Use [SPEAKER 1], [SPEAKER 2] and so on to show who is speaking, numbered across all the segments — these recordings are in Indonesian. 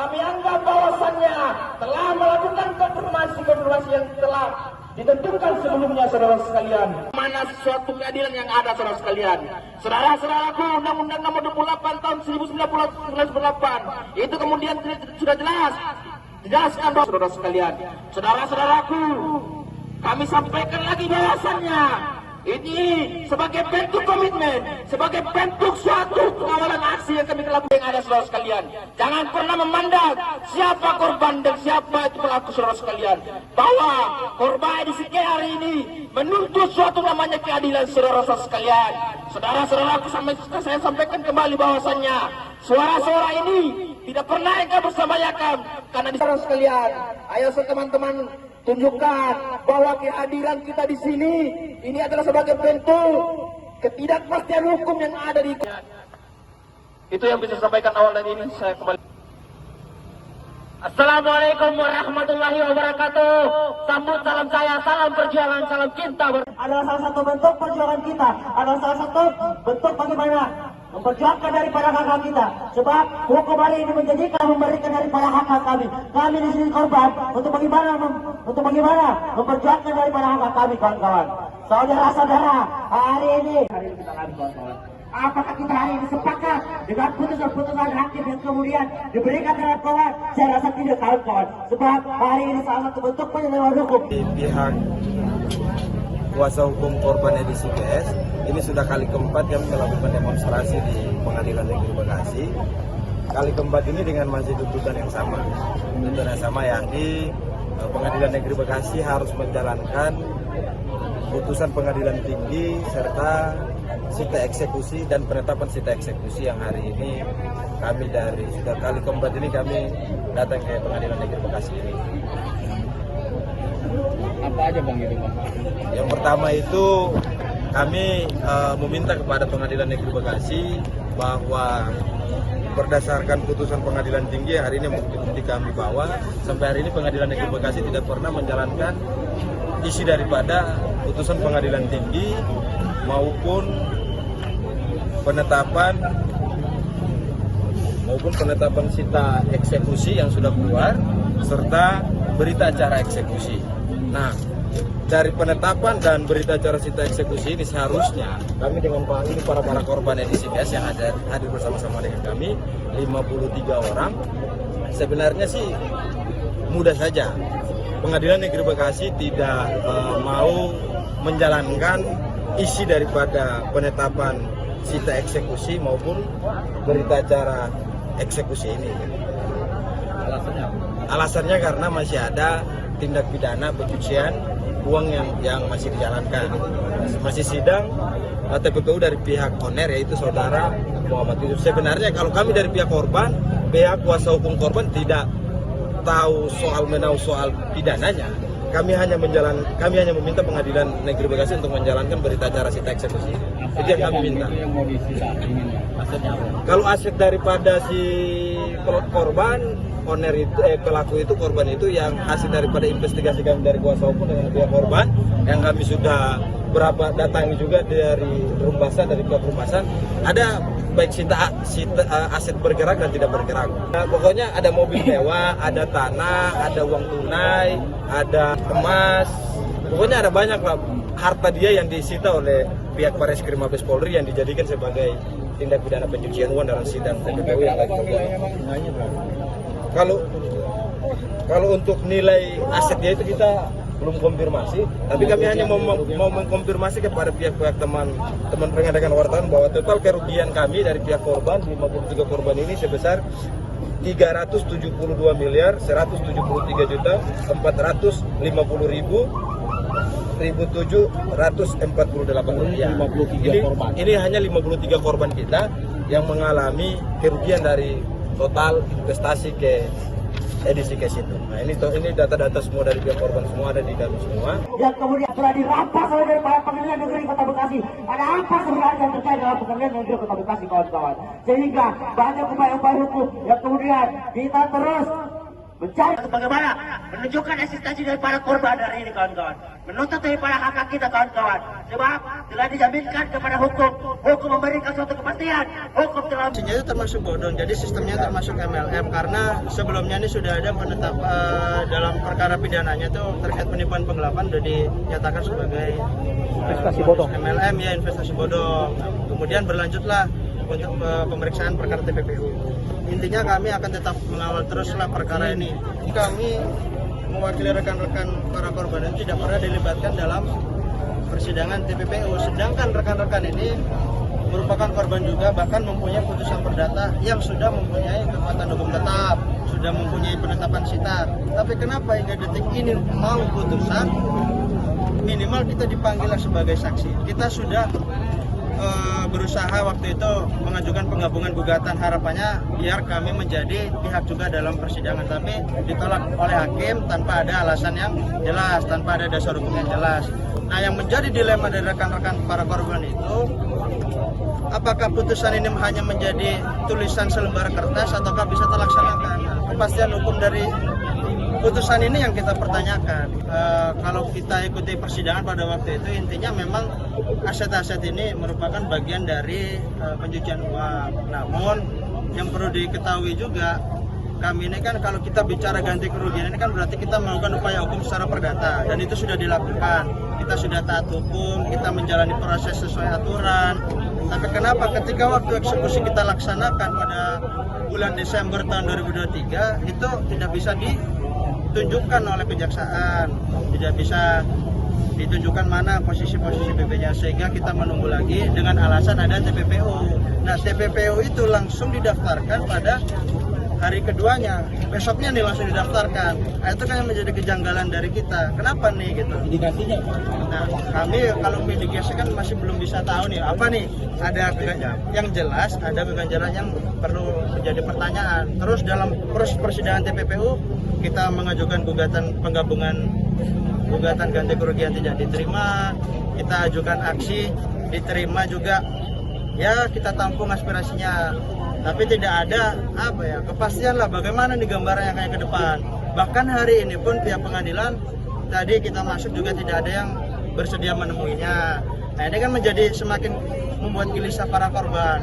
[SPEAKER 1] kami anggap bahwasannya telah melakukan konfirmasi yang telah ditentukan sebelumnya, saudara sekalian. Mana suatu keadilan yang ada, saudara sekalian? Saudara-saudaraku, Undang-Undang Nomor 28 tahun 1998 itu kemudian sudah dijelaskan, saudara sekalian. Saudara-saudaraku, kami sampaikan lagi bahwasannya ini sebagai bentuk komitmen, sebagai bentuk suatu pengawalan aksi yang kami lakukan yang ada, saudara sekalian. Jangan pernah memandang siapa korban dan siapa itu pelaku, saudara sekalian. Bahwa korban di sini hari ini menuntut suatu namanya keadilan, saudara sekalian. Saudara-saudaraku, saya sampaikan kembali bahwasannya suara-suara ini tidak pernah engkau bersambayakan karena di saudara sekalian. Ayo teman-teman, tunjukkan bahwa kehadiran kita di sini ini adalah sebagai bentuk ketidakpastian hukum yang ada di. Itu yang bisa saya sampaikan awal dari ini. Saya kembali. Assalamualaikum warahmatullahi wabarakatuh. Sambut salam saya, salam perjuangan, salam cinta. Adalah salah satu bentuk perjuangan kita. Adalah salah satu bentuk bagaimana memperjuangkan daripada hak-hak kita. Sebab hukum hari ini menjadikan memberikan daripada hak-hak kami. Kami di sini korban untuk bagaimana memperjuangkan daripada hak-hak kami, kawan-kawan. Saudara-saudara, hari ini kita lari, kawan-kawan. Apakah kita hari ini sepakat dengan putusan-putusan hakim yang kemudian diberikan terhadap kawan? Saya rasa tidak, kawan-kawan. Sebab hari ini salah satu bentuk penyelesaian hukum.
[SPEAKER 2] Di pihak kuasa hukum korban edisi PS, ini sudah kali keempat kami melakukan demonstrasi di Pengadilan Negeri Bekasi. Kali keempat ini dengan masih tuntutan yang sama. Tuntutan yang sama, yakni Pengadilan Negeri Bekasi harus menjalankan putusan Pengadilan Tinggi serta sita eksekusi dan penetapan sita eksekusi yang hari ini kami sudah kali keempat ini kami datang ke Pengadilan Negeri Bekasi ini.
[SPEAKER 3] Apa aja Bang itu, Bang?
[SPEAKER 2] Yang pertama itu kami meminta kepada Pengadilan Negeri Bekasi bahwa berdasarkan putusan Pengadilan Tinggi hari ini bukti kami bawa sampai hari ini Pengadilan Negeri Bekasi tidak pernah menjalankan isi daripada putusan Pengadilan Tinggi maupun penetapan sita eksekusi yang sudah keluar serta berita acara eksekusi. Nah, dari penetapan dan berita acara sita eksekusi ini seharusnya kami dengan para korban edisi PS yang hadir bersama-sama dengan kami 53 orang. Sebenarnya sih mudah saja. Pengadilan Negeri Bekasi tidak mau menjalankan isi daripada penetapan sita eksekusi maupun berita acara eksekusi ini. Alasannya karena masih ada tindak pidana pencucian uang yang masih dijalankan. Masih sidang TPPU dari pihak owner, yaitu saudara Muhammad Yusuf. Sebenarnya kalau kami dari pihak korban, pihak kuasa hukum korban tidak tahu soal pidananya. Kami hanya meminta Pengadilan Negeri Bekasi untuk menjalankan berita acara sita eksekusi. Itu yang kami minta. Kalau aset daripada si korban, owner itu, pelaku itu, korban itu, yang hasil daripada investigasi kami dari kuasa hukum dengan pihak korban, yang kami sudah berapa datangi juga dari Rumbasan, dari pihak Rumbasan, ada baik aset bergerak dan tidak bergerak. Nah, pokoknya ada mobil mewah, ada tanah, ada uang tunai, ada emas, pokoknya ada banyak lah harta dia yang disita oleh pihak Barreskrim Mabes Polri yang dijadikan sebagai tindak pidana pencucian uang dalam sidang TPPU yang lagi kalau untuk nilai asetnya itu kita belum konfirmasi, tapi kami hanya mau mengkonfirmasi kepada pihak-pihak teman rekan wartawan bahwa total kerugian kami dari pihak korban 53 korban ini sebesar 372.173.450.178 rupiah. Ini hanya 53 korban kita yang mengalami kerugian dari total investasi ke edisi case itu. Nah, ini data-data semua dari pihak korban, semua ada di kami semua.
[SPEAKER 1] Yang kemudian telah dirampas oleh daripada Pengadilan Negeri Kota Bekasi. Ada apa sebenarnya yang terkait dalam Pengadilan Negeri Kota Bekasi, kawan-kawan? Sehingga banyak upaya-upaya hukum yang kemudian kita terus mencari bagaimana menunjukkan eksistensi dari para korban hari ini kawan-kawan, menuntut daripada hak kita kawan-kawan, sebab telah dijaminkan kepada hukum memberikan suatu kepastian, hukum telah
[SPEAKER 4] itu termasuk bodong, jadi sistemnya termasuk MLM karena sebelumnya ini sudah ada penetapan dalam perkara pidananya itu terkait penipuan penggelapan sudah dinyatakan sebagai
[SPEAKER 3] Investasi bodong.
[SPEAKER 4] MLM ya, investasi bodong. Kemudian berlanjutlah untuk pemeriksaan perkara TPPU. Intinya kami akan tetap mengawal teruslah perkara ini. Kami mewakili rekan-rekan para korban itu tidak pernah dilibatkan dalam persidangan TPPU. Sedangkan rekan-rekan ini merupakan korban juga, bahkan mempunyai putusan perdata yang sudah mempunyai kekuatan hukum tetap, sudah mempunyai penetapan sita. Tapi kenapa hingga detik ini mau putusan? Minimal kita dipanggil sebagai saksi. Kita sudah berusaha waktu itu mengajukan penggabungan gugatan, harapannya biar kami menjadi pihak juga dalam persidangan, tapi ditolak oleh hakim tanpa ada alasan yang jelas, tanpa ada dasar hukum yang jelas. Nah, yang menjadi dilema dari rekan-rekan para korban itu, apakah putusan ini hanya menjadi tulisan selembar kertas ataukah bisa terlaksanakan? Kepastian hukum dari putusan ini yang kita pertanyakan. Kalau kita ikuti persidangan pada waktu itu, intinya memang aset-aset ini merupakan bagian dari pencucian uang. Namun yang perlu diketahui juga, kami ini kan kalau kita bicara ganti kerugian ini kan berarti kita melakukan upaya hukum secara perdata, dan itu sudah dilakukan. Kita sudah taat hukum, kita menjalani proses sesuai aturan. Tapi kenapa ketika waktu eksekusi kita laksanakan pada bulan Desember tahun 2023 itu tidak bisa ditunjukkan oleh kejaksaan, tidak bisa ditunjukkan mana posisi-posisi BB-nya, sehingga kita menunggu lagi dengan alasan ada TPPU. Nah, TPPU itu langsung didaftarkan pada hari keduanya, besoknya nih langsung didaftarkan. Nah, itu kan yang menjadi kejanggalan dari kita. Kenapa nih gitu?
[SPEAKER 3] Indikasinya apa?
[SPEAKER 4] Nah, kami kalau mitigasi kan masih belum bisa tahu nih apa nih. Ada yang jelas, ada keganjalan yang perlu menjadi pertanyaan. Terus dalam proses persidangan TPPU kita mengajukan gugatan penggabungan gugatan ganti kerugian tidak diterima, kita ajukan aksi diterima juga. Ya, kita tampung aspirasinya. Tapi tidak ada kepastian lah bagaimana nih gambarannya kayak ke depan. Bahkan hari ini pun pihak pengadilan tadi kita masuk juga tidak ada yang bersedia menemuinya. Nah, ini kan menjadi semakin membuat gelisah para korban.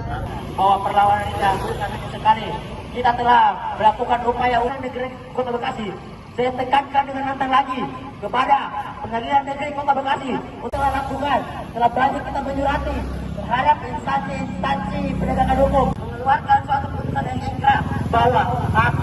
[SPEAKER 1] bahwa perlawanan ini dilakukan sekali. Kita telah melakukan upaya untuk negeri Kota Bekasi. Saya tekankan dengan lantang lagi kepada Pengadilan Negeri Kota Bekasi untuk lakukan, telah banyak kita menyurati terhadap instansi-instansi penegakan hukum mengeluarkan suatu putusan yang ingkrah bahwa hak